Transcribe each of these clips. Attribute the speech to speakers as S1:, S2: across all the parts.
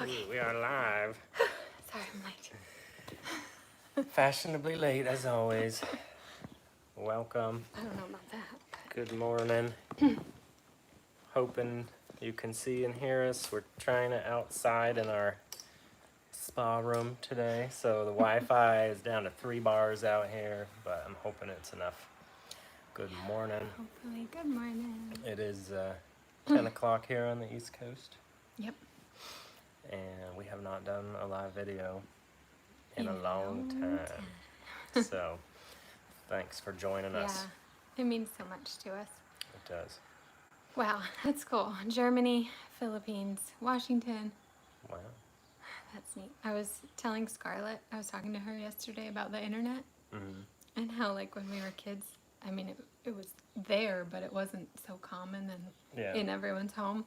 S1: Okay. Ooh, we are live.
S2: Sorry, I'm late.
S1: Fashionably late, as always. Welcome.
S2: I don't know about that.
S1: Good morning. Hoping you can see and hear us. We're trying it outside in our spa room today. So the Wi-Fi is down to 3 bars out here, but I'm hoping it's enough. Good morning.
S2: Hopefully, good morning.
S1: It is 10 o'clock here on the East Coast.
S2: Yep.
S1: And we have not done a live video in a
S2: In a
S1: long
S2: long
S1: time. So thanks for joining us.
S2: Yeah, it means so much to us.
S1: It does.
S2: Wow, that's cool. Germany, Philippines, Washington.
S1: Wow.
S2: That's neat. I was telling Scarlett, I was talking to her yesterday about the internet
S1: Mm-hmm.
S2: and how, like, when we were kids, I mean, it was there, but it wasn't so common and in everyone's home.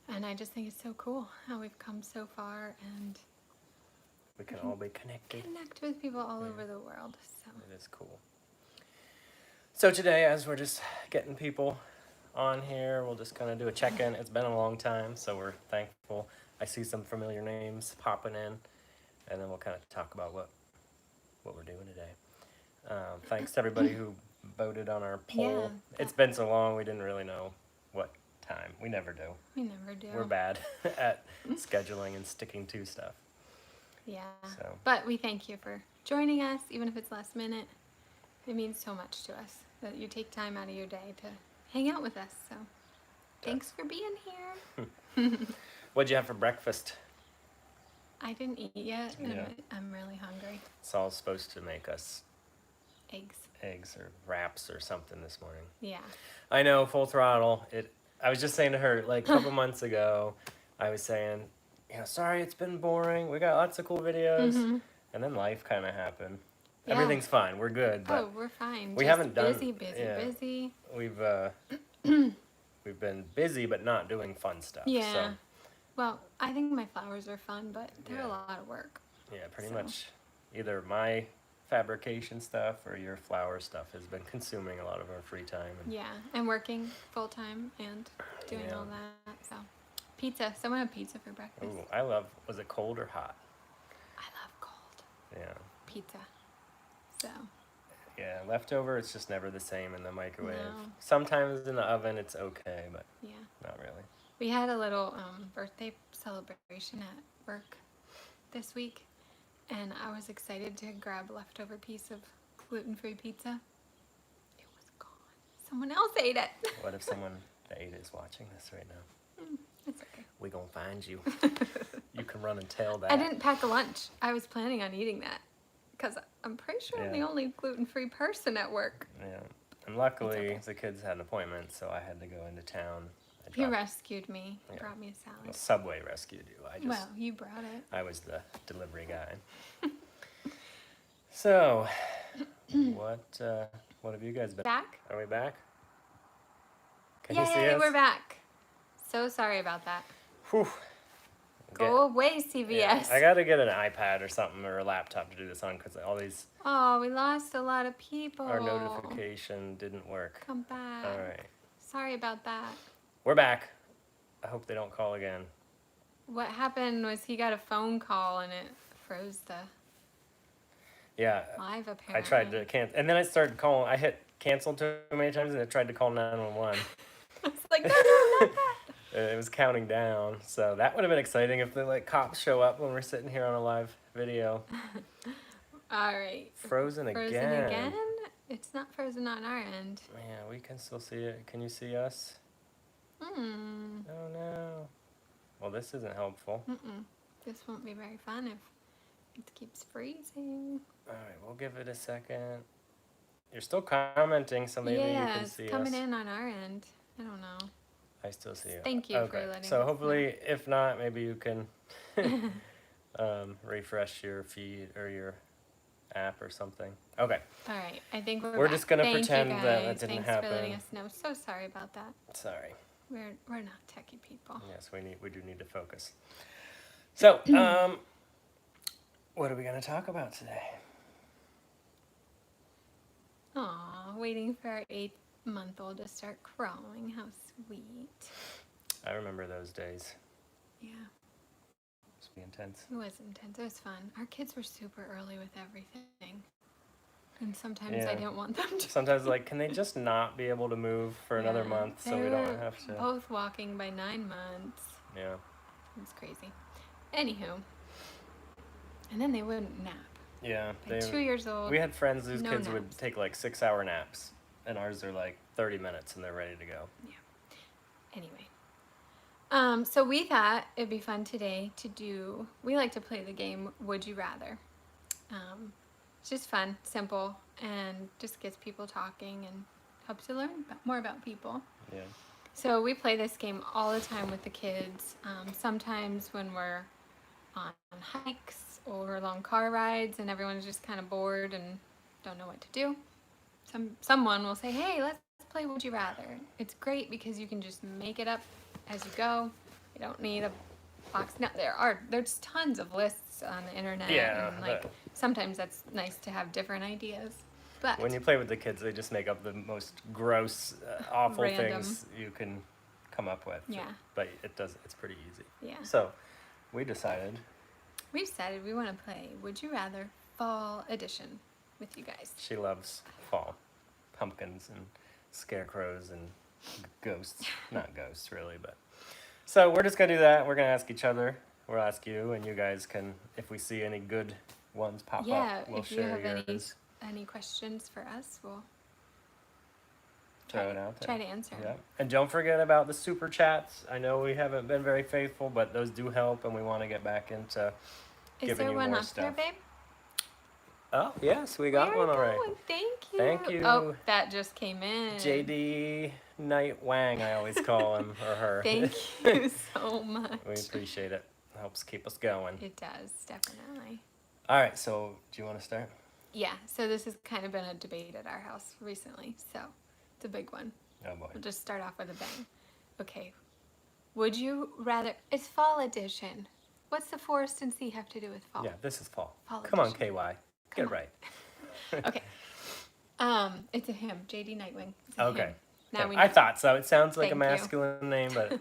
S2: And I just think it's so cool how we've come so far and
S1: We can all be connected.
S2: connect with people all over the world. So
S1: It is cool. So today, as we're just getting people on here, we'll just kind of do a check-in. It's been a long time, so we're thankful. I see some familiar names popping in, and then we'll kind of talk about what we're doing today. Thanks to everybody who voted on our poll.
S2: Yeah,
S1: It's been so long, we didn't really know what time. We never do.
S2: we never do.
S1: We're bad at scheduling and sticking to stuff.
S2: Yeah.
S1: So.
S2: But we thank you for joining us, even if it's last minute. It means so much to us that you take time out of your day to hang out with us. So thanks for being here.
S1: What'd you have for breakfast?
S2: I didn't eat yet. And
S1: Yeah.
S2: I'm really hungry.
S1: Saul's supposed to make us
S2: Eggs.
S1: or wraps or something this morning.
S2: Yeah.
S1: I know, full throttle. I was just saying to her, like, a couple months ago, I was saying, sorry, it's been boring. We got lots of cool videos.
S2: Mm-hmm.
S1: And then life kind of happened.
S2: Yeah.
S1: Everything's fine. We're good. But
S2: we're fine.
S1: we
S2: Just
S1: haven't done...
S2: busy.
S1: We've been busy, but not doing fun stuff.
S2: Yeah.
S1: So,
S2: Well, I think my flowers are fun, but they're
S1: Yeah.
S2: a lot of work.
S1: yeah, pretty much either my fabrication stuff or your flower stuff has been consuming a lot of our free time. And
S2: Yeah, and working full time and doing
S1: Yeah.
S2: all that. So, pizza. Someone had pizza for breakfast.
S1: Ooh, I love... Was it cold or hot?
S2: I love cold
S1: Yeah.
S2: pizza. So,
S1: Yeah, leftover, it's just never the same in the microwave.
S2: No.
S1: Sometimes in the oven, it's okay, but
S2: yeah.
S1: not really.
S2: We had a little birthday celebration at work this week, and I was excited to grab a leftover piece of gluten-free pizza. It was gone. Someone else ate it.
S1: What if someone that ate it is watching this right now?
S2: It's okay.
S1: We gonna find you. You can run and tell that.
S2: I didn't pack a lunch. I was planning on eating that because I'm pretty sure I'm the
S1: Yeah.
S2: only gluten-free person at work.
S1: Yeah, and luckily
S2: okay.
S1: the kids had an appointment, so I had to go into town.
S2: He rescued me.
S1: Yeah.
S2: Brought me a salad.
S1: Well, Subway rescued you.
S2: Well, you brought it.
S1: I was the delivery guy. So, what have you guys been?
S2: Back?
S1: Are we back? Can you see
S2: Yay,
S1: us?
S2: we're back. So sorry about that.
S1: Whew.
S2: Go away, CVS.
S1: Yeah, I gotta get an iPad or something or a laptop to do this on because all these
S2: Oh, we lost a lot of people.
S1: our notification didn't work.
S2: Come back.
S1: All right,
S2: Sorry about that.
S1: we're back. I hope they don't call again.
S2: What happened was he got a phone call and it froze the
S1: Yeah,
S2: live apparently.
S1: I tried to cancel, and then I started calling. I hit cancel too many times, and I tried to call 911.
S2: I was like, no, not that.
S1: It was counting down, so that would have been exciting if the cops show up when we're sitting here on a live video.
S2: All right.
S1: Frozen again.
S2: It's not frozen on our end.
S1: Yeah, we can still see it. Can you see us?
S2: Hmm.
S1: Oh no. Well, this isn't helpful.
S2: This won't be very fun if it keeps freezing.
S1: All right, we'll give it a second. You're still commenting, so maybe you can see
S2: it's coming
S1: us.
S2: in on our end. I don't know.
S1: I still see you.
S2: Thank you for
S1: Okay,
S2: letting
S1: so
S2: us
S1: hopefully, if not, maybe you can refresh your feed or your app or something. Okay.
S2: All right, I think we're
S1: We're
S2: back.
S1: just gonna
S2: Thank you,
S1: pretend that
S2: guys.
S1: didn't
S2: Thanks
S1: happen.
S2: for letting us know. So sorry about that.
S1: Sorry.
S2: We're not techie people.
S1: Yes, we do need to focus. So, what are we gonna talk about today?
S2: Aw, waiting for our 8-month-old to start crawling. How sweet.
S1: I remember those days.
S2: Yeah.
S1: intense.
S2: It was intense. It was fun. Our kids were super early with everything. And sometimes
S1: Yeah.
S2: I didn't want them to.
S1: Sometimes, like, can they just not be able to move for another
S2: Yeah.
S1: month so
S2: They
S1: we
S2: were
S1: don't have to?
S2: both walking by 9 months.
S1: Yeah.
S2: It's crazy. Anywho. And then they wouldn't nap.
S1: Yeah.
S2: By 2 years old.
S1: We had friends whose
S2: no
S1: kids would
S2: naps.
S1: take like 6-hour naps, and ours are like 30 minutes and they're ready to go.
S2: Yeah. Anyway. So we thought it'd be fun today to do, we like to play the game Would You Rather. It's just fun, simple, and just gets people talking and helps you learn more about people.
S1: Yeah.
S2: So we play this game all the time with the kids. Sometimes when we're on hikes or long car rides and everyone's just kind of bored and don't know what to do. Someone will say, hey, let's play Would You Rather. It's great because you can just make it up as you go. You don't need a box. No, there's tons of lists on the internet.
S1: Yeah,
S2: And like sometimes that's nice to have different ideas. But
S1: when you play with the kids, they just make up the most gross, awful
S2: Random.
S1: things you can come up with.
S2: Yeah.
S1: But it's pretty easy.
S2: Yeah.
S1: So we decided.
S2: We decided we want to play Would You Rather Fall Edition with you guys.
S1: She loves fall. Pumpkins and scarecrows and ghosts. Not ghosts, really, but. So we're just going to do that. We're going to ask each other. We'll ask you, and you guys can, if we see any good ones pop up, we'll
S2: if you
S1: share
S2: have
S1: yours.
S2: any questions for us, we'll
S1: Throw it out there.
S2: try to answer.
S1: Yeah. And don't forget about the super chats. I know we haven't been very faithful, but those do help, and we want to get back into
S2: Is
S1: giving
S2: there
S1: you
S2: one
S1: more
S2: up there,
S1: stuff.
S2: babe?
S1: Oh, yes, we got one already.
S2: Oh, thank you.
S1: Thank you.
S2: Oh, that just came in.
S1: JD Knight Wang, I always call him or her.
S2: Thank you so much.
S1: We appreciate it. Helps keep us going.
S2: It does, definitely.
S1: All right, so do you want to start?
S2: Yeah, so this has kind of been a debate at our house recently, so it's a big one.
S1: Oh, boy.
S2: We'll just start off with a bang. Okay. Would you rather... It's fall edition. What's the forest and sea have to do with fall?
S1: Yeah, this is fall.
S2: Fall
S1: Come on,
S2: edition.
S1: KY. Get it right.
S2: Okay. It's a him, JD Nightwing. It's a
S1: Okay.
S2: him. Now
S1: Okay.
S2: we
S1: I
S2: know.
S1: thought so. It sounds like a
S2: Thank you.
S1: masculine name, but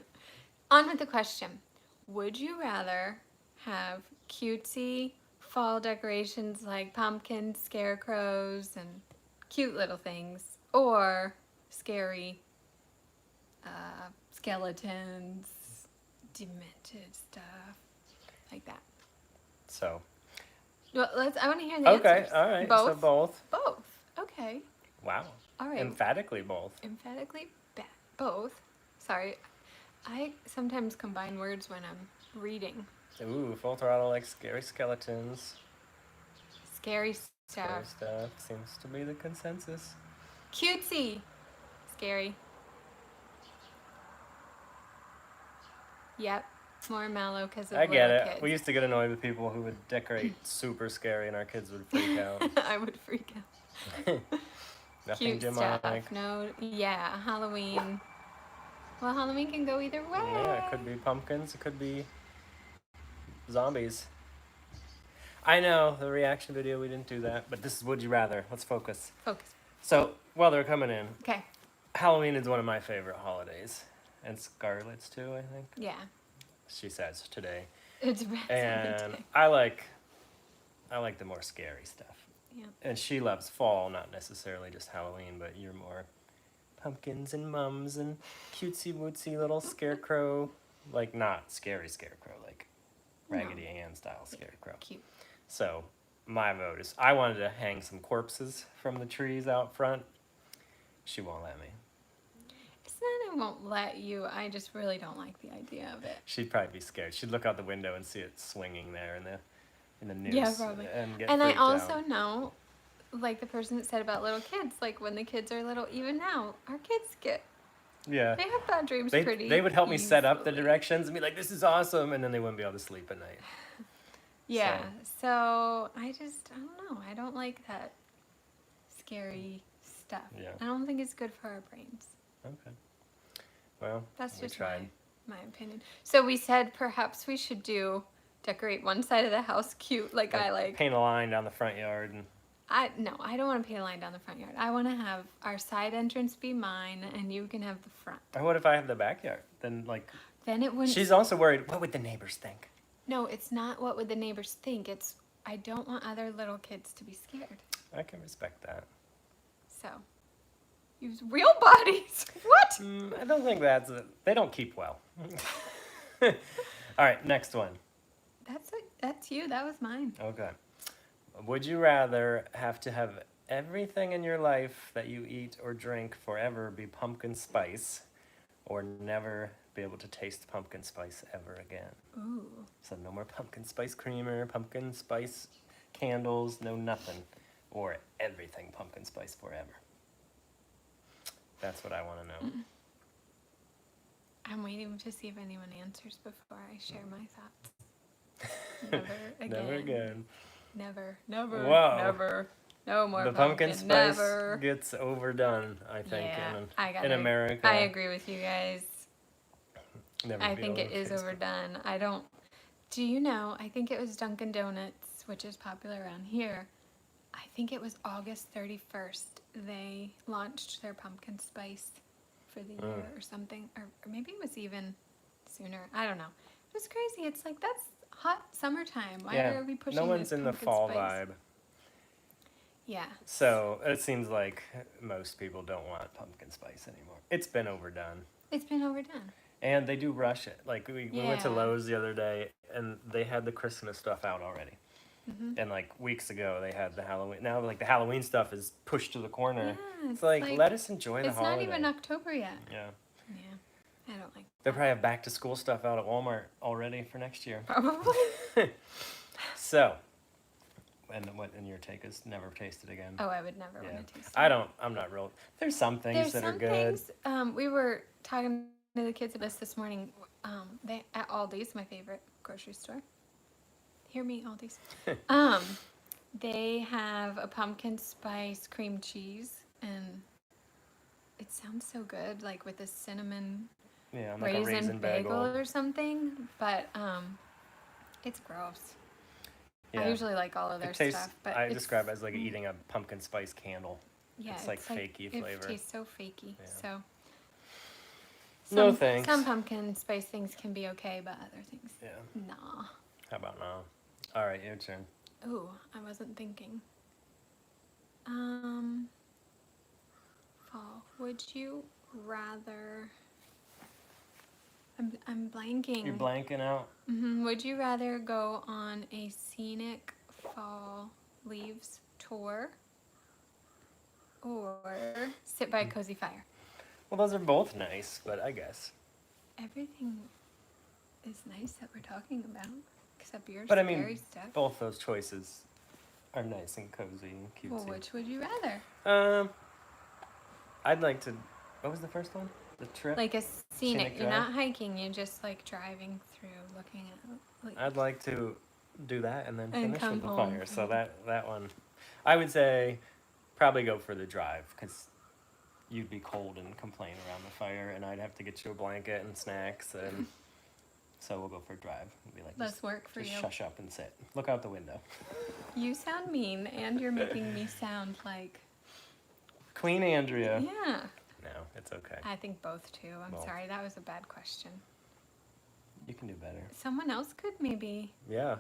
S2: On with the question. Would you rather have cutesy fall decorations like pumpkins, scarecrows, and cute little things, or scary skeletons, demented stuff, like that?
S1: so.
S2: Well, I want to hear the
S1: Okay,
S2: answers.
S1: all right.
S2: Both?
S1: So both.
S2: Both. Okay.
S1: Wow.
S2: All right.
S1: Emphatically both.
S2: Emphatically both. Sorry. I sometimes combine words when I'm reading.
S1: Ooh, full throttle like scary skeletons.
S2: Scary
S1: Scary
S2: stuff.
S1: stuff seems to be the consensus.
S2: Cutesy. Scary. Yep. More mellow because of
S1: I get
S2: little
S1: it.
S2: kids.
S1: We used to get annoyed with people who would decorate super scary and our kids would freak out.
S2: I would freak out.
S1: Nothing
S2: Cute
S1: demonic.
S2: stuff. No. Yeah. Halloween. Well, Halloween can go either way.
S1: Yeah, it could be pumpkins. It could be zombies. I know, the reaction video, we didn't do that. But this is Would You Rather. Let's focus.
S2: Focus.
S1: So, while they're coming in,
S2: Okay.
S1: Halloween is one of my favorite holidays. And Scarlett's too, I think.
S2: Yeah.
S1: She says today.
S2: It's
S1: And I like the more scary stuff.
S2: Yeah.
S1: And she loves fall, not necessarily just Halloween, but you're more pumpkins and mums and cutesy wootsy little scarecrow. Like, not scary scarecrow, like Raggedy Ann style scarecrow.
S2: Cute.
S1: So, my vote is I wanted to hang some corpses from the trees out front. She won't let me.
S2: It's not I won't let you. I just really don't like the idea of it.
S1: She'd probably be scared. She'd look out the window and see it swinging there in the news.
S2: Yeah, probably.
S1: And get
S2: And I
S1: freaked
S2: also
S1: out.
S2: know, like the person that said about little kids, like when the kids are little, even now, our kids they have bad dreams pretty
S1: They would help me set up the
S2: easily.
S1: directions and be like, this is awesome, and then they wouldn't be able to sleep at night.
S2: Yeah, so I don't know. I don't like that scary stuff.
S1: Yeah.
S2: I don't think it's good for our brains.
S1: Okay. Well,
S2: That's
S1: we
S2: just
S1: tried.
S2: my opinion. So we said perhaps we should decorate one side of the house cute, like I like.
S1: Paint a line down the front yard. And
S2: I don't want to paint a line down the front yard. I want to have our side entrance be mine, and you can have the front.
S1: or what if I have the backyard? Then, like,
S2: Then it wouldn't.
S1: she's also worried, what would the neighbors think?
S2: No, it's not what would the neighbors think. It's I don't want other little kids to be scared.
S1: I can respect that.
S2: So, use real bodies. What?
S1: I don't think they don't keep well. All right, next one.
S2: That's you. That was mine.
S1: Okay. Would you rather have to have everything in your life that you eat or drink forever be pumpkin spice, or never be able to taste pumpkin spice ever again?
S2: Ooh.
S1: So no more pumpkin spice creamer, pumpkin spice candles, no nothing. Or everything pumpkin spice forever. That's what I want to know.
S2: I'm waiting to see if anyone answers before I share my thoughts. Never again.
S1: Never again.
S2: Never. Never.
S1: Whoa.
S2: Never. No more
S1: The pumpkin spice
S2: Never.
S1: gets overdone, I think, in America.
S2: I agree with you guys.
S1: Never
S2: I
S1: be
S2: think
S1: able
S2: it
S1: to
S2: is
S1: taste
S2: overdone. I don't. Do you know? I think it was Dunkin' Donuts, which is popular around here. I think it was August 31st. They launched their pumpkin spice for the year or something. Or maybe it was even sooner. I don't know. It was crazy. It's like, that's hot summertime. Why are we pushing
S1: no one's
S2: this
S1: in the
S2: pumpkin
S1: fall
S2: spice?
S1: vibe.
S2: Yeah.
S1: So it seems like most people don't want pumpkin spice anymore. It's been overdone.
S2: It's been overdone.
S1: And they do rush it. Like we went to
S2: Yeah.
S1: Lowe's the other day and they had the Christmas stuff out already.
S2: Mm-hmm.
S1: And like weeks ago they had the Halloween. Now like the Halloween stuff is pushed to the corner.
S2: Yeah,
S1: It's like let us enjoy the
S2: it's
S1: holiday.
S2: not even October yet.
S1: Yeah.
S2: Yeah. I don't like
S1: They probably have back to school stuff out at Walmart already for next year.
S2: Probably.
S1: So, and your take is never taste it again.
S2: Oh, I would never
S1: Yeah.
S2: want to taste it.
S1: I'm not real. There's some things
S2: There's
S1: that
S2: some
S1: are good.
S2: things. We were talking to the kids about this morning. They at Aldi's, my favorite grocery store. Hear me, Aldi's. They have a pumpkin spice cream cheese, and it sounds so good, like with a cinnamon
S1: Yeah, like a raisin
S2: bagel or something. But it's gross.
S1: Yeah.
S2: I usually like all of their
S1: It tastes,
S2: stuff, but
S1: I describe it as like eating a pumpkin spice candle.
S2: yeah,
S1: it's like fakey flavor.
S2: It tastes so fakey.
S1: Yeah.
S2: So
S1: No thanks.
S2: Some pumpkin spice things can be okay, but other things,
S1: Yeah.
S2: nah.
S1: How about now? All right, your turn.
S2: Ooh, I wasn't thinking. Fall. Would you rather? I'm blanking.
S1: You're blanking out.
S2: Would you rather go on a scenic fall leaves tour or sit by a cozy fire?
S1: Well, those are both nice, but I guess.
S2: Everything is nice that we're talking about, except your
S1: But I
S2: scary
S1: mean,
S2: stuff.
S1: both those choices are nice and cozy and cutesy.
S2: Well, which would you rather?
S1: I'd like to. What was the first one? The trip.
S2: Like a scenic. You're
S1: drive?
S2: not hiking. You're just like driving through, looking at. Like,
S1: I'd like to do that and then
S2: And
S1: finish
S2: come
S1: with the
S2: home.
S1: fire. So that one, I would say, probably go for the drive because you'd be cold and complain around the fire, and I'd have to get you a blanket and snacks, and so we'll go for a drive. We'll be like,
S2: less work for
S1: just
S2: you.
S1: shush up and sit. Look out the window.
S2: You sound mean, and you're making me sound like.
S1: Queen Andrea.
S2: Yeah.
S1: No, it's okay.
S2: I think both too. I'm
S1: Both.
S2: sorry, that was a bad question.
S1: You can do better.
S2: Someone else could maybe.
S1: Yeah.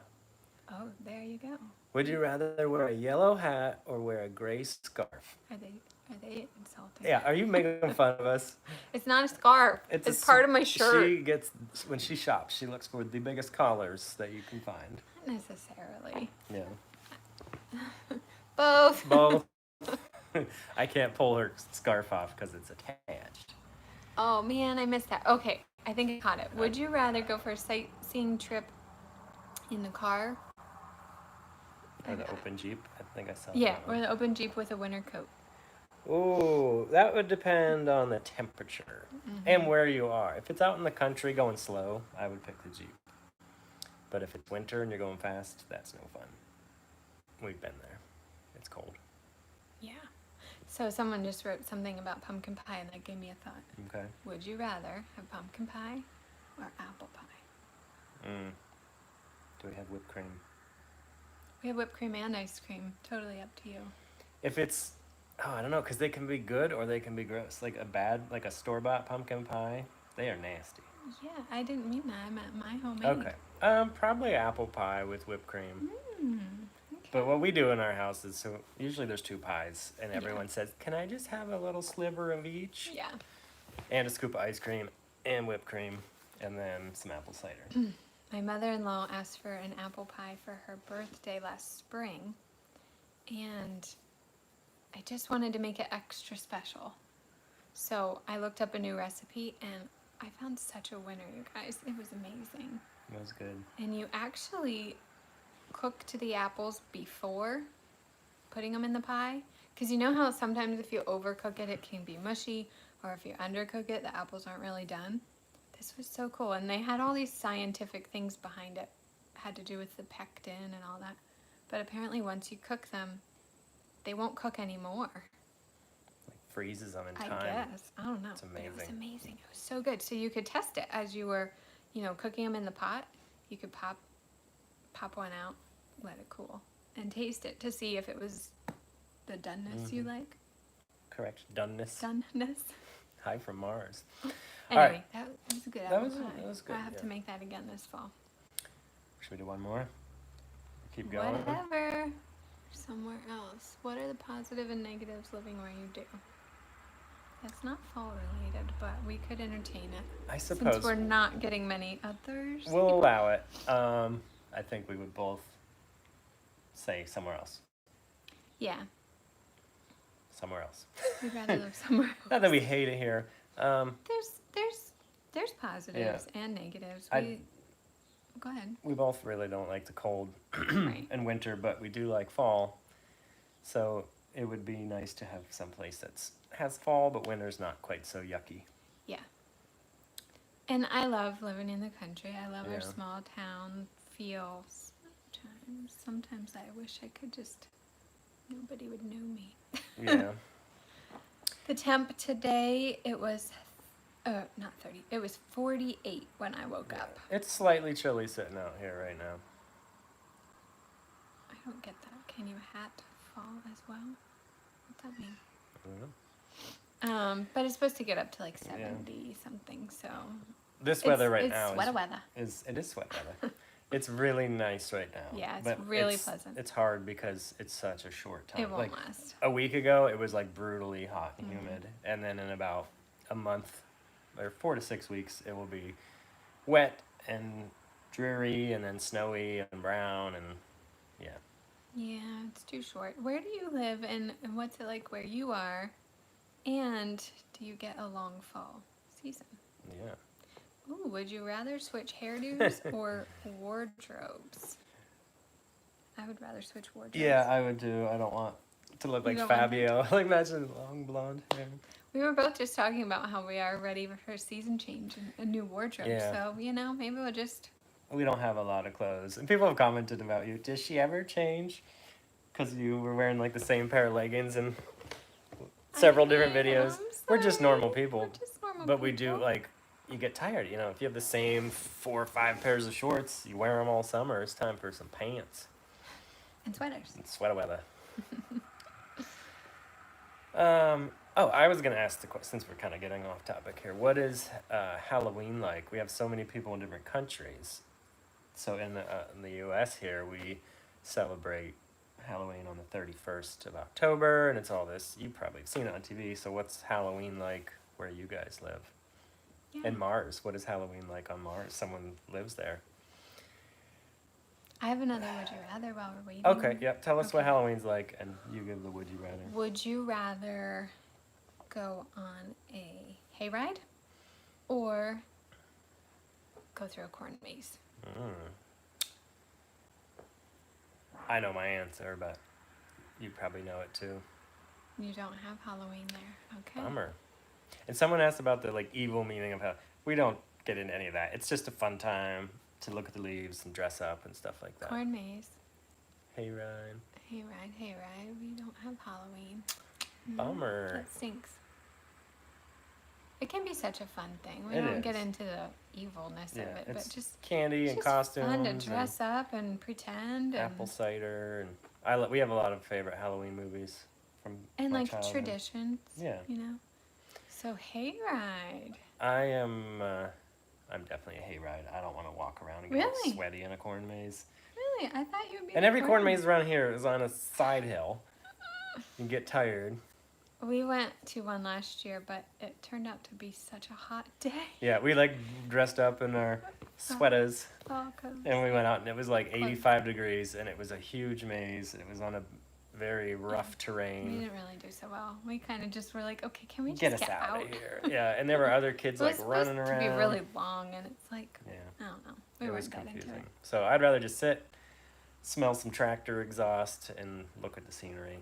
S2: Oh, there you go.
S1: Would you rather wear a yellow hat or wear a gray scarf?
S2: Are they insulting?
S1: Yeah, are you making fun of us?
S2: It's not a scarf. It's part of my shirt.
S1: She gets, when she shops, she looks for the biggest collars that you can find.
S2: Not necessarily.
S1: Yeah.
S2: Both.
S1: Both. I can't pull her scarf off because it's attached.
S2: Oh man, I missed that. Okay, I think I caught it. Would you rather go for a sightseeing trip in the car?
S1: Or the open Jeep. I think I saw
S2: Yeah,
S1: that
S2: or
S1: one.
S2: the open Jeep with a winter coat.
S1: Ooh, that would depend on the temperature and where you are. If it's out in the country going slow, I would pick the Jeep. But if it's winter and you're going fast, that's no fun. We've been there. It's cold.
S2: Yeah. So someone just wrote something about pumpkin pie, and that gave me a thought.
S1: Okay.
S2: Would you rather have pumpkin pie or apple pie?
S1: Do we have whipped cream?
S2: We have whipped cream and ice cream. Totally up to you.
S1: If it's, I don't know, because they can be good or they can be gross. Like a store-bought pumpkin pie, they are nasty.
S2: Yeah, I didn't mean that. I meant my homemade.
S1: Okay. Probably apple pie with whipped cream.
S2: Mm, okay.
S1: But what we do in our house is, so usually there's two pies, and
S2: Yeah.
S1: everyone says, "Can I just have a little sliver of each?"
S2: Yeah.
S1: And a scoop of ice cream and whipped cream, and then some apple cider.
S2: My mother-in-law asked for an apple pie for her birthday last spring, and I just wanted to make it extra special. So I looked up a new recipe, and I found such a winner, you guys. It was amazing.
S1: That was good.
S2: And you actually cooked the apples before putting them in the pie, because you know how sometimes if you overcook it, it can be mushy, or if you undercook it, the apples aren't really done. This was so cool, and they had all these scientific things behind it. Had to do with the pectin and all that. But apparently once you cook them, they won't cook anymore.
S1: Like freezes them in time.
S2: I guess. I don't know.
S1: It's
S2: But it was
S1: amazing.
S2: amazing. It was so good. So you could test it as you were, cooking them in the pot. You could pop one out, let it cool, and taste it to see if it was the doneness you like.
S1: Correct. Doneness.
S2: Doneness.
S1: Hi from Mars.
S2: Anyway,
S1: right.
S2: that was a good
S1: That
S2: apple
S1: was-
S2: pie.
S1: that was good,
S2: I have
S1: yeah.
S2: to make that again this fall.
S1: Should we do one more? Keep going.
S2: Whatever. Somewhere else. What are the positive and negatives living where you do? It's not fall related, but we could entertain it.
S1: I suppose
S2: Since we're not getting many others.
S1: we'll allow it. I think we would both say somewhere else.
S2: Yeah,
S1: Somewhere else.
S2: we'd rather live somewhere else.
S1: Not that we hate it here.
S2: There's positives and negatives.
S1: I-
S2: Go ahead.
S1: We both really don't like the cold
S2: Right.
S1: and winter, but we do like fall. So it would be nice to have some place that's has fall, but winter's not quite so yucky.
S2: Yeah. And I love living in the country. I love
S1: Yeah.
S2: our small town feel. Sometimes I wish I could just, nobody would know me.
S1: Yeah.
S2: The temp today, it was, not 30, it was 48 when I woke up.
S1: It's slightly chilly sitting out here right now.
S2: I don't get that. Can you hat fall as well? What's that mean?
S1: I don't know.
S2: But it's supposed to get up to like 70 something, so.
S1: This weather right
S2: it's
S1: now
S2: sweater weather.
S1: is sweat weather. It's really nice right now.
S2: Yeah, it's
S1: but
S2: really pleasant.
S1: It's hard because it's such a short time.
S2: It won't
S1: like
S2: last.
S1: a week ago, it was like brutally hot and
S2: Mm-hmm.
S1: humid, and then in about a month or 4 to 6 weeks, it will be wet and dreary, and then snowy and brown, and yeah.
S2: Yeah, it's too short. Where do you live and what's it like where you are? And do you get a long fall season?
S1: Yeah.
S2: Ooh, would you rather switch hairdos or wardrobes? I would rather switch wardrobes.
S1: Yeah, I would do. I don't want to look
S2: You
S1: like
S2: don't want
S1: Fabio. Like imagine long blonde hair.
S2: We were both just talking about how we are ready for a season change and a new wardrobe.
S1: Yeah.
S2: So, maybe we'll just...
S1: We don't have a lot of clothes, and people have commented about you. Does she ever change? Because you were wearing like the same pair of leggings in several different videos. We're just normal people,
S2: We're just normal
S1: but we do
S2: people.
S1: like you get tired. You know, if you have the same 4 or 5 pairs of shorts, you wear them all summer. It's time for some pants
S2: And sweaters.
S1: and sweater weather. Oh, I was gonna ask the question since we're kind of getting off topic here. What is Halloween like? We have so many people in different countries. So in the U.S. here, we celebrate Halloween on the 31st of October, and it's all this. You probably have seen it on TV. So what's Halloween like where you guys live?
S2: Yeah.
S1: And Mars, what is Halloween like on Mars? Someone lives there.
S2: I have another would you rather while we're waiting.
S1: Okay, yep. Tell us what
S2: Okay.
S1: Halloween's like, and you give the would you rather.
S2: Would you rather go on a hayride or go through a corn maze?
S1: I know my answer, but you probably know it too.
S2: You don't have Halloween there. Okay.
S1: Bummer. And someone asked about the like evil meaning of how we don't get into any of that. It's just a fun time to look at the leaves and dress up and stuff like that.
S2: Corn maze.
S1: Hey Ryan.
S2: Hayride. We don't have Halloween.
S1: Bummer.
S2: That stinks. It can be such a fun thing. We
S1: It
S2: don't get
S1: is.
S2: into the evilness
S1: Yeah,
S2: of it,
S1: it's
S2: but just
S1: candy
S2: it's
S1: and
S2: just
S1: costumes
S2: fun to
S1: and
S2: dress up and pretend and
S1: apple cider and we have a lot of favorite Halloween movies from my
S2: like
S1: childhood.
S2: traditions.
S1: Yeah.
S2: So hayride.
S1: I'm I'm definitely a hayride. I don't want to walk around and get all
S2: Really?
S1: sweaty in a corn maze.
S2: Really? I thought you would be.
S1: And every corn maze around here is on a side hill. You get tired.
S2: We went to one last year, but it turned out to be such a hot day.
S1: Yeah, we like dressed up in our sweaters
S2: Oh, 'cause
S1: and we went out and it was like 85 degrees and it was a huge maze. It was on a very rough
S2: we
S1: terrain.
S2: didn't really do so well. We kind of just were like, okay, can we just
S1: Get us out of here. Yeah, and there were other kids
S2: It was
S1: like running
S2: supposed
S1: around.
S2: to be really long, and it's like,
S1: Yeah,
S2: I don't know. We
S1: it
S2: weren't
S1: was
S2: that into
S1: confusing.
S2: it.
S1: So I'd rather just sit, smell some tractor exhaust, and look at the scenery.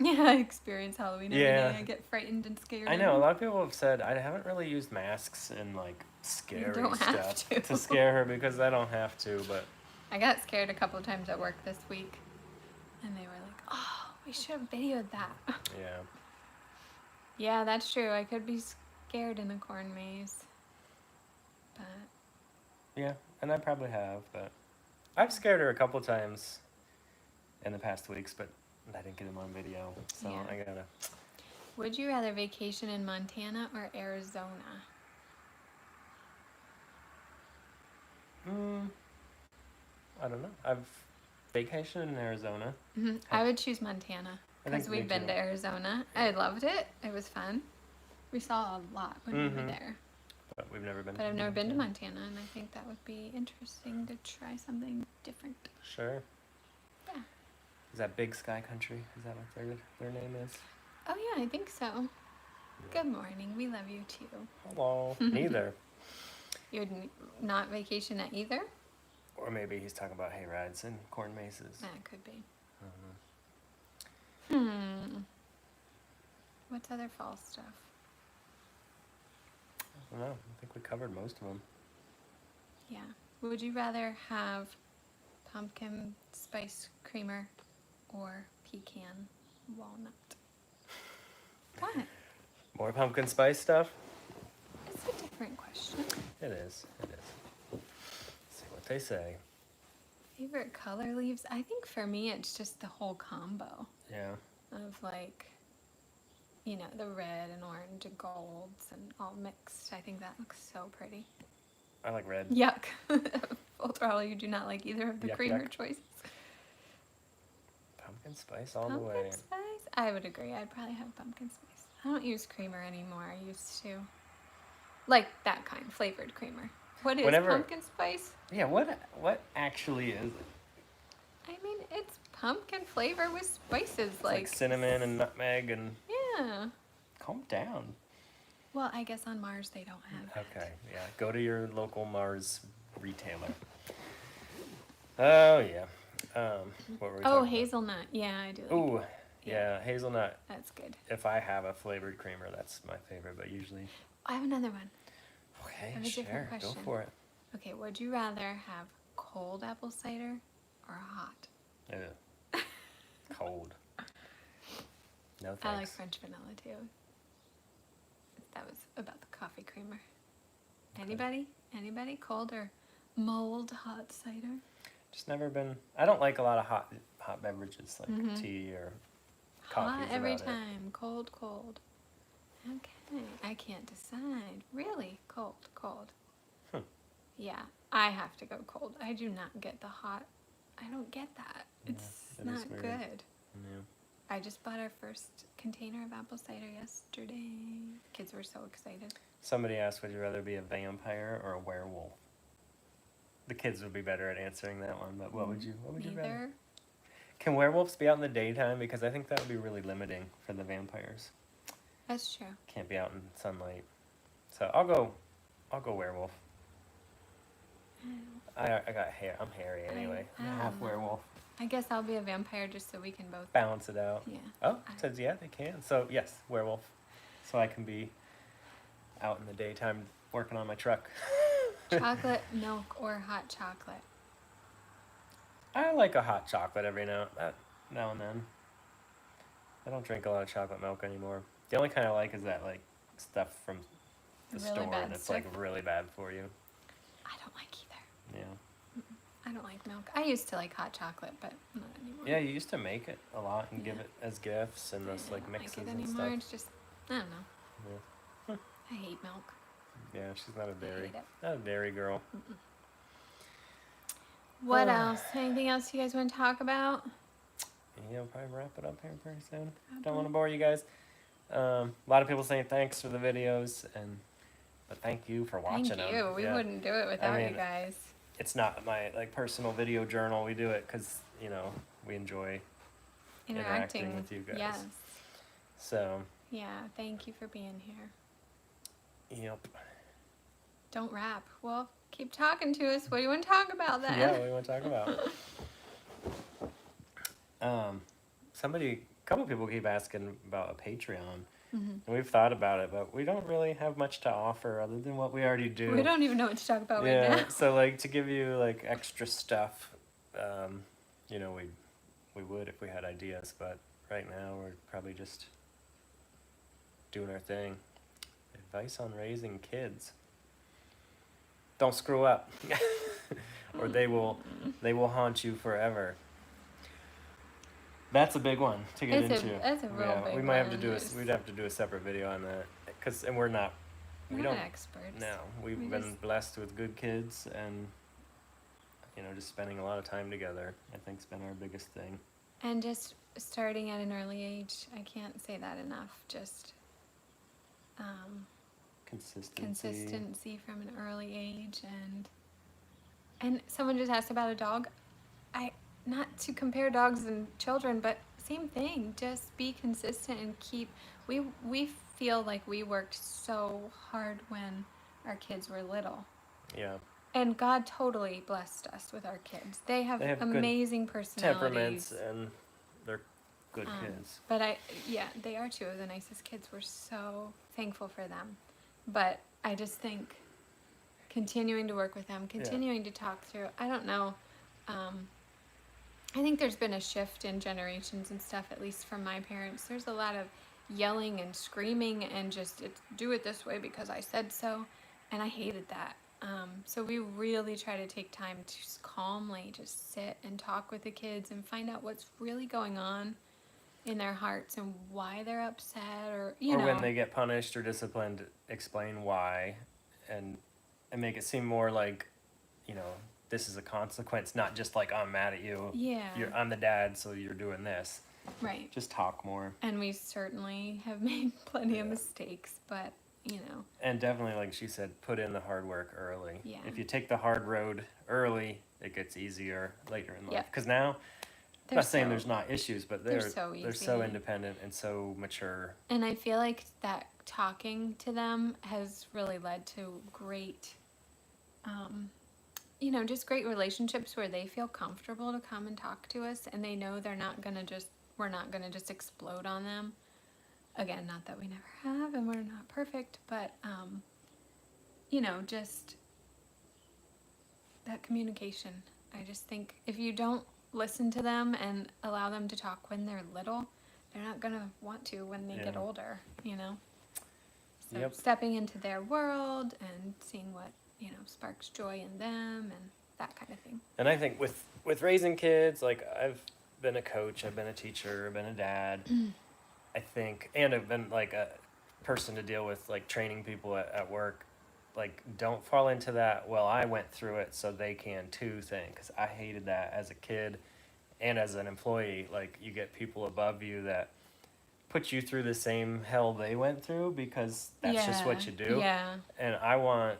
S2: Yeah, I experience Halloween every
S1: Yeah.
S2: day. I get frightened and scared.
S1: I know a lot of people have said I haven't really used masks and like scary
S2: don't have
S1: stuff
S2: to.
S1: scare her because I don't have to. But
S2: I got scared a couple of times at work this week, and they were like, "Oh, we should have videoed that."
S1: yeah,
S2: Yeah, that's true. I could be scared in a corn maze, but
S1: yeah, and I probably have. But I've scared her a couple times in the past weeks, but I didn't get them on video, so
S2: Yeah.
S1: I gotta.
S2: would you rather vacation in Montana or Arizona?
S1: I don't know. I've vacationed in Arizona.
S2: I would choose Montana
S1: I think
S2: because we've
S1: me
S2: been
S1: too.
S2: to Arizona. I loved it. It was fun. We saw a lot when we were there.
S1: But we've never been.
S2: But I've never been to Montana, and I think that would be interesting to try something different.
S1: Sure.
S2: Yeah.
S1: Is that Big Sky Country? Is that what their name is?
S2: Oh yeah, I think so. Good morning. We love you too.
S1: Hello. Neither.
S2: You would not vacation at either?
S1: Or maybe he's talking about hay rides and corn mazes.
S2: That could be.
S1: I don't know.
S2: What's other fall stuff?
S1: I don't know. I think we covered most of them.
S2: Yeah. Would you rather have pumpkin spice creamer or pecan walnut? What?
S1: More pumpkin spice stuff?
S2: It's a different question.
S1: It is. It is. Let's see what they say.
S2: Favorite color leaves? I think for me it's just the whole combo
S1: Yeah.
S2: of like, you know, the red and orange and golds and all mixed. I think that looks so pretty.
S1: I like red.
S2: Yuck. Full throttle, you do not like either of the
S1: Yuck,
S2: creamer
S1: yuck.
S2: choices.
S1: Pumpkin spice all the way.
S2: Pumpkin spice? I would agree. I'd probably have pumpkin spice. I don't use creamer anymore. I used to. Like that kind, flavored creamer. What is pumpkin spice?
S1: Yeah, what actually is it?
S2: I mean, it's pumpkin flavor with spices
S1: It's like cinnamon and nutmeg and...
S2: Yeah.
S1: Calm down.
S2: Well, I guess on Mars they don't have it.
S1: Okay, yeah. Go to your local Mars retailer. Oh, yeah. What were we
S2: Oh,
S1: talking
S2: hazelnut. Yeah, I do like
S1: about? Ooh,
S2: it.
S1: yeah, hazelnut.
S2: That's good.
S1: If I have a flavored creamer, that's my favorite, but usually...
S2: I have another one.
S1: Okay,
S2: I have a different
S1: sure, go
S2: question.
S1: for it.
S2: Okay, would you rather have cold apple cider or hot?
S1: Ew. Cold. No thanks.
S2: I like French vanilla too. That was about the coffee creamer. Anybody? Anybody? Cold or mulled hot cider?
S1: Just never been... I don't like a lot of hot beverages, like tea or coffee.
S2: Hot every time. Cold, cold. Okay. I can't decide. Really? Cold, cold. Yeah, I have to go cold. I do not get the hot. I don't get that. It's
S1: it is
S2: not
S1: weird.
S2: good.
S1: Yeah.
S2: I just bought our first container of apple cider yesterday. Kids were so excited.
S1: Somebody asked, would you rather be a vampire or a werewolf? The kids would be better at answering that one, but what would you rather?
S2: Neither.
S1: Can werewolves be out in the daytime? Because I think that would be really limiting for the vampires.
S2: That's true.
S1: Can't be out in sunlight. So I'll go werewolf. I got hair. I'm hairy anyway.
S2: I
S1: I'm
S2: don't
S1: half
S2: know.
S1: werewolf.
S2: I guess I'll be a vampire just so we can both.
S1: Balance it out.
S2: Yeah.
S1: Oh, it says yeah, they can. So yes, werewolf. So I can be out in the daytime working on my truck.
S2: Chocolate, milk, or hot chocolate?
S1: I like a hot chocolate every now and then. I don't drink a lot of chocolate milk anymore. The only kind I like is that like stuff from the
S2: Really
S1: store
S2: bad
S1: that's
S2: stuff?
S1: like really bad for you.
S2: I don't like either.
S1: Yeah.
S2: I don't like milk. I used to like hot chocolate, but not anymore.
S1: Yeah, you used to make it a lot and give
S2: Yeah.
S1: it as gifts and
S2: I
S1: those like
S2: don't
S1: mixes
S2: like it
S1: and
S2: anymore.
S1: stuff.
S2: It's just, I don't know.
S1: Yeah.
S2: I hate milk.
S1: Yeah, she's not a dairy.
S2: hate it.
S1: Not a dairy girl.
S2: What else? Anything else you guys want to talk about?
S1: Yeah, we'll probably wrap it up here pretty soon. Don't want to bore you guys. A lot of people saying thanks for the videos, but thank you for watching
S2: Thank you.
S1: them.
S2: We
S1: Yeah.
S2: wouldn't do it without
S1: mean,
S2: you guys.
S1: It's not my like personal video journal. We do it because we enjoy interacting with you guys.
S2: Yes.
S1: So.
S2: Yeah. Thank you for being here.
S1: Yep.
S2: Don't rap. Well, keep talking to us. What do you want to talk about then?
S1: Yeah, what do you want to talk about? A couple people keep asking about a Patreon. And we've thought about it, but we don't really have much to offer other than what we already do.
S2: We don't even know what to talk about right
S1: Yeah,
S2: now.
S1: so like to give you like extra stuff, we would if we had ideas, but right now we're probably just doing our thing. Advice on raising kids. Don't screw up, or they will haunt you forever. That's a big one to get into.
S2: That's a real big
S1: we might have to
S2: one.
S1: do we'd have to do a separate video on that, and we're not.
S2: We're
S1: We
S2: not
S1: don't.
S2: experts.
S1: No, we've been blessed with good kids, and just spending a lot of time together. I think's been our biggest thing.
S2: And just starting at an early age. I can't say that enough. Just consistency from an early age, and someone just asked about a dog. Not to compare dogs and children, but same thing. Just be consistent and keep. We feel like we worked so hard when our kids were little.
S1: Yeah.
S2: And God totally blessed us with our kids. They have amazing personalities.
S1: Temperaments, and they're good kids.
S2: But they are two of the nicest kids. We're so thankful for them. But I just think continuing to work with them, continuing to talk through. I don't know. I think there's been a shift in generations and stuff, at least from my parents. There's a lot of yelling and screaming and just do it this way because I said so. And I hated that. So we really try to take time to just calmly just sit and talk with the kids and find out what's really going on in their hearts and why they're upset or
S1: when they get punished or disciplined, explain why and make it seem more like, this is a consequence, not just like, I'm mad at you.
S2: Yeah.
S1: I'm the dad, so you're doing this.
S2: Right.
S1: Just talk more.
S2: And we certainly have made plenty of mistakes, but,
S1: And definitely, like she said, put in the hard work early.
S2: Yeah.
S1: If you take the hard road early, it gets easier later in life.
S2: Yep.
S1: Because now, I'm not saying there's not issues, but they're so independent and so mature.
S2: And I feel like that talking to them has really led to great, just great relationships where they feel comfortable to come and talk to us, and they know we're not gonna just explode on them. Again, not that we never have, and we're not perfect, but just that communication. I just think if you don't listen to them and allow them to talk when they're little, they're not gonna want to when they get older. So stepping into their world and seeing what sparks joy in them and that kind of thing.
S1: And I think with raising kids, like I've been a coach, I've been a teacher, I've been a dad. I think, and I've been like a person to deal with, like training people at work. Like, don't fall into that, well, I went through it so they can too thing, because I hated that as a kid and as an employee. Like, you get people above you that put you through the same hell they went through because that's just what you do.
S2: Yeah.
S1: And I want,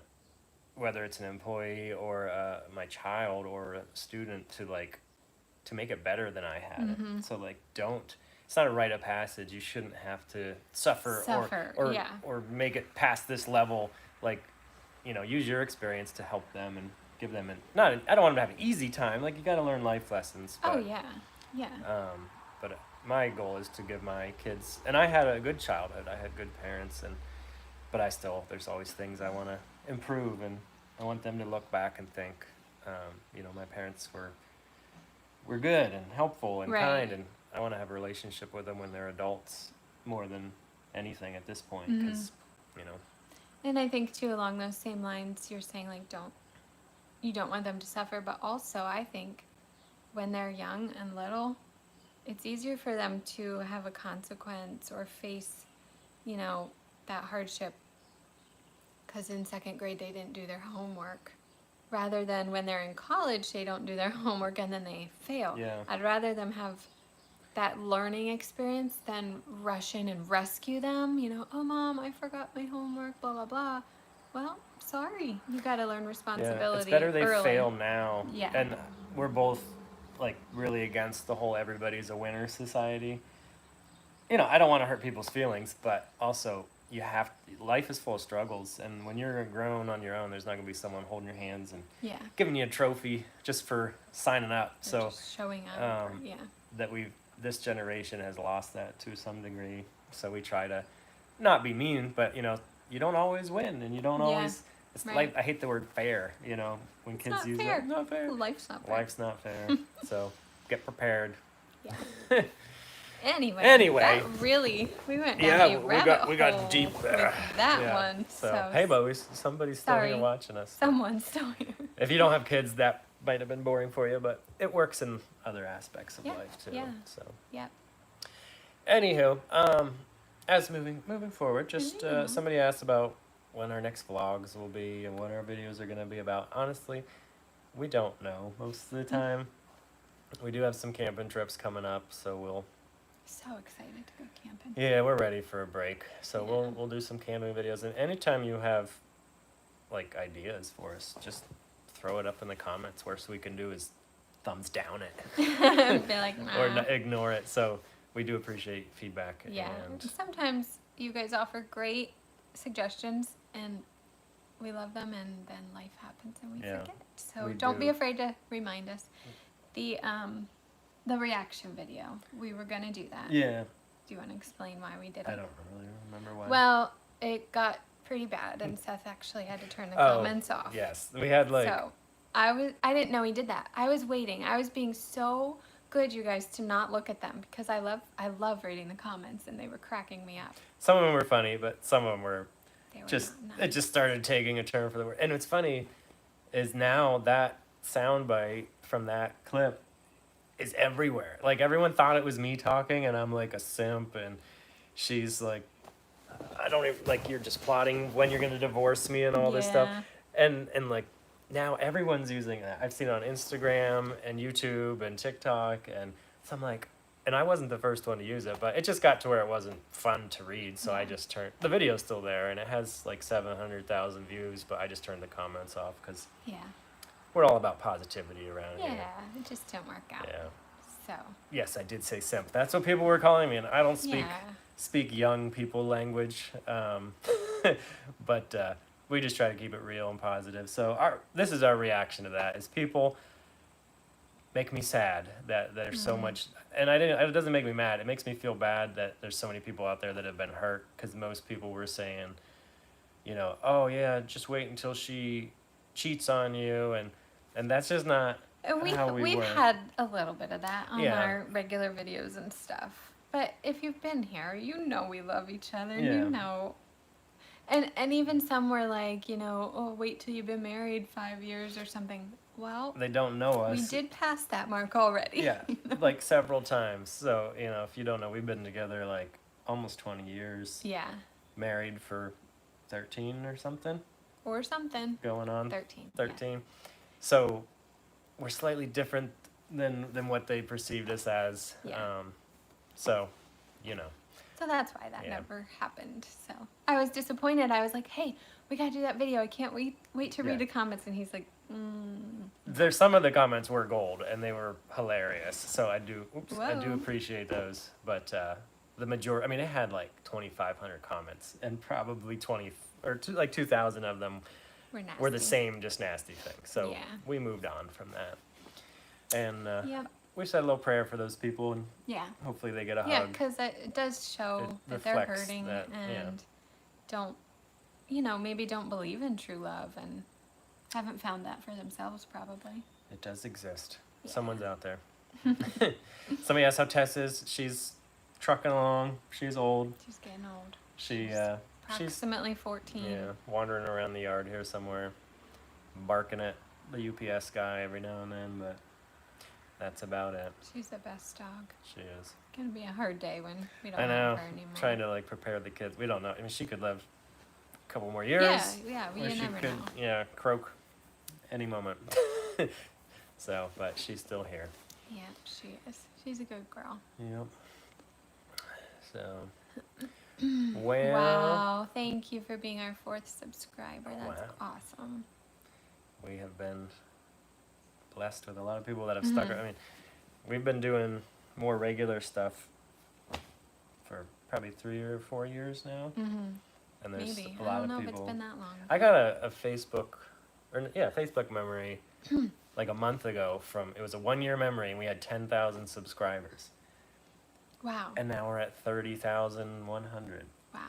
S1: whether it's an employee or my child or a student, to make it better than I had it. So like, it's not a rite of passage. You shouldn't have to suffer. Or make it past this level. Like, use your experience to help them and give them I don't want them to have an easy time. Like, you got to learn life lessons. But, but my goal is to give my kids, and I had a good childhood. I had good parents, but there's always things I want to improve, and I want them to look back and think, my parents were good and helpful and kind, and I want to have a relationship with them when they're adults more than anything at this point, because,
S2: And I think too, along those same lines, you're saying like, you don't want them to suffer, but also I think when they're young and little, it's easier for them to have a consequence or face, that hardship because in second grade they didn't do their homework. Rather than when they're in college, they don't do their homework and then they fail.
S1: Yeah.
S2: I'd rather them have that learning experience than rush in and rescue them. You know, oh, Mom, I forgot my homework, blah, blah, blah. Well, sorry. You got to learn responsibility
S1: Yeah, it's better they
S2: early.
S1: fail now.
S2: Yeah.
S1: And we're both like really against the whole everybody's a winner society. You know, I don't want to hurt people's feelings, but also life is full of struggles, and when you're grown on your own, there's not going to be someone holding your hands and
S2: Yeah.
S1: giving you a trophy just for signing up.
S2: They're
S1: So
S2: just showing up. Yeah.
S1: that this generation has lost that to some degree. So we try to not be mean, but you know, you don't always win, and you don't
S2: Yeah,
S1: always. It's
S2: right.
S1: like I hate the word fair. You know, when
S2: It's
S1: kids
S2: not
S1: use
S2: fair.
S1: that, not fair.
S2: Life's not fair.
S1: Life's not fair. So get prepared.
S2: Yeah. Anyway.
S1: Anyway.
S2: That really, we went down
S1: Yeah,
S2: a rabbit
S1: we got
S2: hole
S1: deep there.
S2: with that
S1: Yeah.
S2: one.
S1: So hey, Bowies, somebody's still
S2: Sorry.
S1: here watching us.
S2: Someone's still here.
S1: If you don't have kids, that might have been boring for you, but it works in other aspects of
S2: Yeah,
S1: life too.
S2: yeah.
S1: So.
S2: Yep.
S1: Anywho, as moving forward, just
S2: Yeah.
S1: somebody asked about when our next vlogs will be and what our videos are going to be about. Honestly, we don't know most of the time. We do have some camping trips coming up, so we'll.
S2: So excited to go camping.
S1: Yeah, we're ready for a break. So
S2: Yeah.
S1: we'll do some camping videos, and anytime you have like ideas for us, just throw it up in the comments. Worst we can do is thumbs down it
S2: Be like, nah.
S1: or ignore it. So we do appreciate feedback.
S2: Yeah.
S1: And
S2: Sometimes you guys offer great suggestions and we love them, and then life happens and we
S1: Yeah,
S2: forget. So
S1: we
S2: don't be
S1: do.
S2: afraid to remind us. The reaction video, we were gonna do that.
S1: yeah,
S2: Do you want to explain why we did it?
S1: I don't really remember why.
S2: Well, it got pretty bad, and Seth actually had to turn the
S1: Oh,
S2: comments off.
S1: yes, we had like
S2: So I didn't know he did that. I was waiting. I was being so good, you guys, to not look at them because I love reading the comments, and they were cracking me up.
S1: some of them were funny, but some of them were
S2: They were
S1: just
S2: not
S1: it
S2: nice.
S1: just started taking a turn for the worse. And what's funny is now that soundbite from that clip is everywhere. Like everyone thought it was me talking, and I'm like a simp, and she's like, I don't even like you're just plotting when you're gonna divorce me and all this stuff.
S2: Yeah.
S1: And like now everyone's using that. I've seen it on Instagram and YouTube and TikTok, and so I'm like, and I wasn't the first one to use it, but it just got to where it wasn't fun to read, so I
S2: Yeah.
S1: just turned the video's still there, and it has like 700,000 views, but I just turned the comments off because
S2: Yeah.
S1: we're all about positivity around here.
S2: Yeah. It just didn't work out.
S1: Yeah.
S2: So.
S1: Yes, I did say simp. That's what people were calling me, and I don't
S2: Yeah.
S1: speak young people language, but we just try to keep it real and positive. So this is our reaction to that: is people make me sad that there's so much, and it doesn't make me mad. It makes me feel bad that there's so many people out there that have been hurt, because most people were saying, you know, oh yeah, just wait until she cheats on you, and that's just not how we
S2: We've
S1: work.
S2: had a little bit of that on
S1: Yeah.
S2: our regular videos and stuff. But if you've been here, you know we love each other.
S1: Yeah.
S2: You know. And even some were like, you know, oh, wait till you've been married 5 years or something. Well,
S1: They don't know us.
S2: we did pass that mark already.
S1: Yeah, like several times. So, you know, if you don't know, we've been together like almost 20 years,
S2: Yeah.
S1: married for 13 or something,
S2: Or something.
S1: going on
S2: 13.
S1: 13. So we're slightly different than what they perceived us as.
S2: Yeah.
S1: So, you know.
S2: So that's why that
S1: Yeah.
S2: never happened. So I was disappointed. I was like, hey, we gotta do that video. I can't wait to read
S1: Yeah.
S2: the comments. And he's like,
S1: There's some of the comments were gold, and they were hilarious. So I do
S2: Whoa.
S1: appreciate those. But the majority, I mean, it had like 2,500 comments, and probably 2,000 of them
S2: we're nasty.
S1: were the same, just nasty things. So
S2: Yeah.
S1: we moved on from that. And
S2: Yep.
S1: we said a little prayer for those people, and
S2: Yeah.
S1: hopefully they get a
S2: Yeah,
S1: hug.
S2: because it does show
S1: It
S2: that they're
S1: reflects
S2: hurting
S1: that, yeah.
S2: and don't, maybe don't believe in true love and haven't found that for themselves probably.
S1: It does exist.
S2: Yeah.
S1: Someone's out there. Somebody asked how Tess is. She's trucking along. She's old.
S2: She's getting old.
S1: She's
S2: Approximately 14.
S1: yeah, wandering around the yard here somewhere, barking at the UPS guy every now and then, but that's about it.
S2: She's the best dog.
S1: She is.
S2: Gonna be a hard day when we don't
S1: I know.
S2: have her anymore.
S1: Trying to like prepare the kids. We don't know. I mean, she could live couple more years.
S2: Yeah,
S1: where
S2: you
S1: she
S2: never
S1: could,
S2: know.
S1: yeah, croak any moment. So, but she's still here.
S2: Yeah, she is. She's a good girl.
S1: Yep. So, well,
S2: Wow, thank you for being our 4th subscriber. That's
S1: Wow.
S2: awesome.
S1: we have been blessed with a lot of people that have stuck. I mean, we've been doing more regular stuff for probably 3 or 4 years now, and there's
S2: Maybe.
S1: a
S2: I
S1: lot
S2: don't
S1: of
S2: know
S1: people.
S2: if it's been that long.
S1: I got a Facebook memory like a month ago from, it was a 1 year memory, and we had 10,000 subscribers,
S2: Wow.
S1: and now we're at 30,100.
S2: Wow.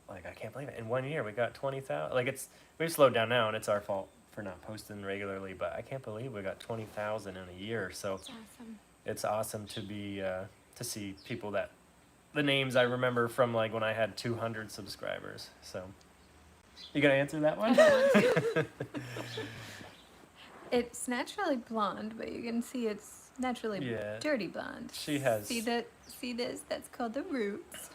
S1: Like, I can't believe it. In 1 year, we got 20,000. Like, we've slowed down now, and it's our fault for not posting regularly. But I can't believe we got 20,000 in a year. So
S2: That's awesome.
S1: it's awesome to be to see people that the names I remember from like when I had 200 subscribers. So you gonna answer that one?
S2: It's naturally blonde, but you can see it's naturally
S1: Yeah.
S2: dirty blonde.
S1: She has.
S2: See this? That's called the roots.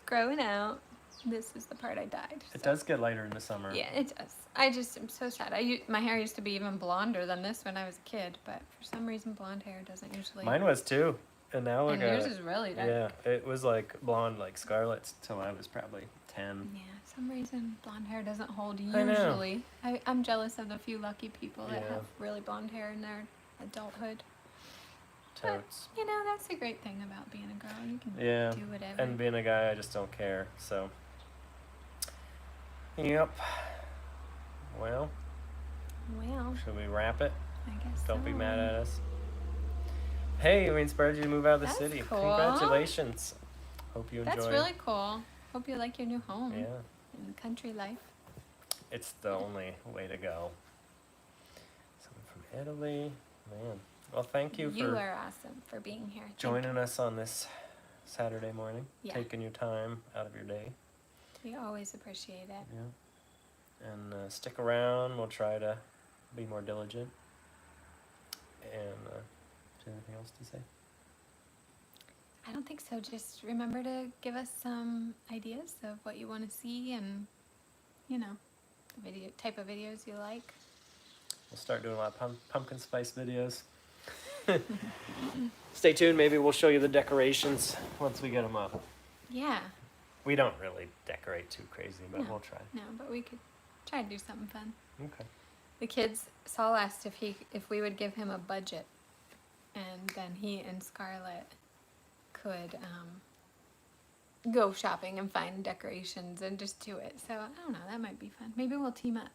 S2: Growing out. This is the part I dyed.
S1: It
S2: so.
S1: does get lighter in the summer.
S2: Yeah, it does. I just am so sad. My hair used to be even blonder than this when I was a kid, but for some reason blonde hair doesn't usually.
S1: Mine was too, and now
S2: And yours is really dark.
S1: yeah, it was like blonde like Scarlett's till I was probably 10.
S2: Yeah, some reason blonde hair doesn't hold
S1: I know.
S2: usually. I'm jealous of the few lucky people that
S1: Yeah.
S2: have really blonde hair in their adulthood.
S1: Totes.
S2: You know, that's the great thing about being a girl. You can
S1: Yeah,
S2: do whatever.
S1: and being a guy, I just don't care. So, yep. Well,
S2: Well,
S1: should we wrap it?
S2: I guess
S1: Don't be
S2: so.
S1: mad at us. Hey, we inspired you to move out of the
S2: That's
S1: city.
S2: cool.
S1: Congratulations. Hope you enjoy.
S2: That's really cool. Hope you like your new home
S1: Yeah,
S2: and the country life.
S1: it's the only way to go. Someone from Italy, man. Well, thank you
S2: You
S1: for
S2: are awesome for being here.
S1: joining us on this Saturday morning,
S2: Yeah.
S1: taking your time out of your day.
S2: We always appreciate it.
S1: Yeah. And stick around. We'll try to be more diligent. And do you have anything else to say?
S2: I don't think so. Just remember to give us some ideas of what you want to see and, you know, the type of videos you like.
S1: We'll start doing a lot of pumpkin spice videos. Stay tuned. Maybe we'll show you the decorations once we get them up.
S2: Yeah.
S1: We don't really decorate too crazy, but
S2: No.
S1: we'll try.
S2: No, but we could try to do something fun.
S1: Okay.
S2: The kids, Saul asked if we would give him a budget, and then he and Scarlett could go shopping and find decorations and just do it. So I don't know, that might be fun. Maybe we'll team up,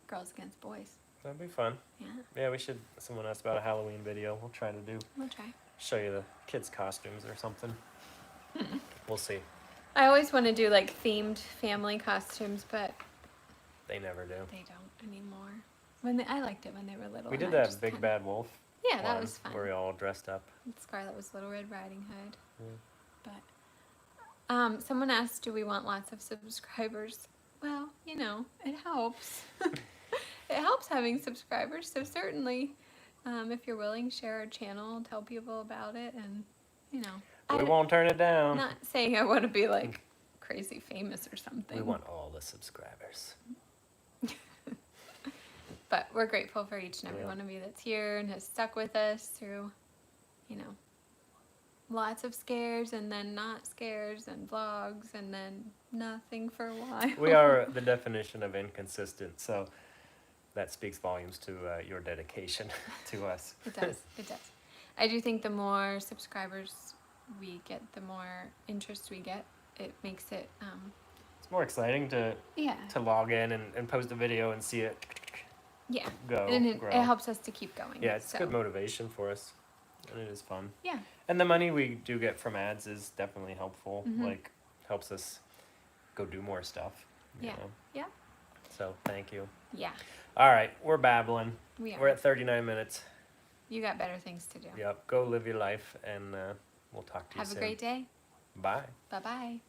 S2: girls against boys.
S1: That'd be fun.
S2: Yeah,
S1: Yeah, we should. Someone asked about a Halloween video. We'll try to do.
S2: we'll try.
S1: Show you the kids' costumes or something. We'll see.
S2: I always want to do like themed family costumes, but
S1: They never do.
S2: they don't anymore. I liked it when they were little.
S1: We
S2: and
S1: did
S2: I
S1: that
S2: just
S1: Big
S2: kinda-
S1: Bad Wolf.
S2: Yeah, that
S1: one
S2: was fun.
S1: Where we all dressed up.
S2: Scarlett was Little Red Riding Hood.
S1: Yeah.
S2: But someone asked, do we want lots of subscribers? Well, you know, it helps. It helps having subscribers. So certainly, if you're willing, share our channel, tell people about it, and you know.
S1: We won't turn it down.
S2: I'm not saying I want to be like crazy famous or something.
S1: We want all the subscribers.
S2: But we're grateful for each and every
S1: Yeah.
S2: one of you that's here and has stuck with us through, you know, lots of scares and then not scares and vlogs and then nothing for a while.
S1: We are the definition of inconsistent, so that speaks volumes to your dedication to us.
S2: It does. It does. I do think the more subscribers we get, the more interest we get. It makes it,
S1: It's more exciting to
S2: yeah,
S1: log in and post a video and see it
S2: yeah.
S1: go,
S2: And it
S1: grow.
S2: helps us to keep going.
S1: Yeah, it's
S2: so.
S1: good motivation for us, and it is fun.
S2: Yeah.
S1: And the money we do get from ads is definitely helpful.
S2: Mhm.
S1: Like, helps us go do more stuff. You
S2: Yeah.
S1: know?
S2: Yeah.
S1: So, thank you.
S2: Yeah.
S1: All right, we're babbling.
S2: We are.
S1: We're at 39 minutes.
S2: You got better things to do.
S1: Yep, go live your life, and we'll talk to you
S2: Have
S1: soon.
S2: a great day.
S1: Bye.
S2: Bye-bye.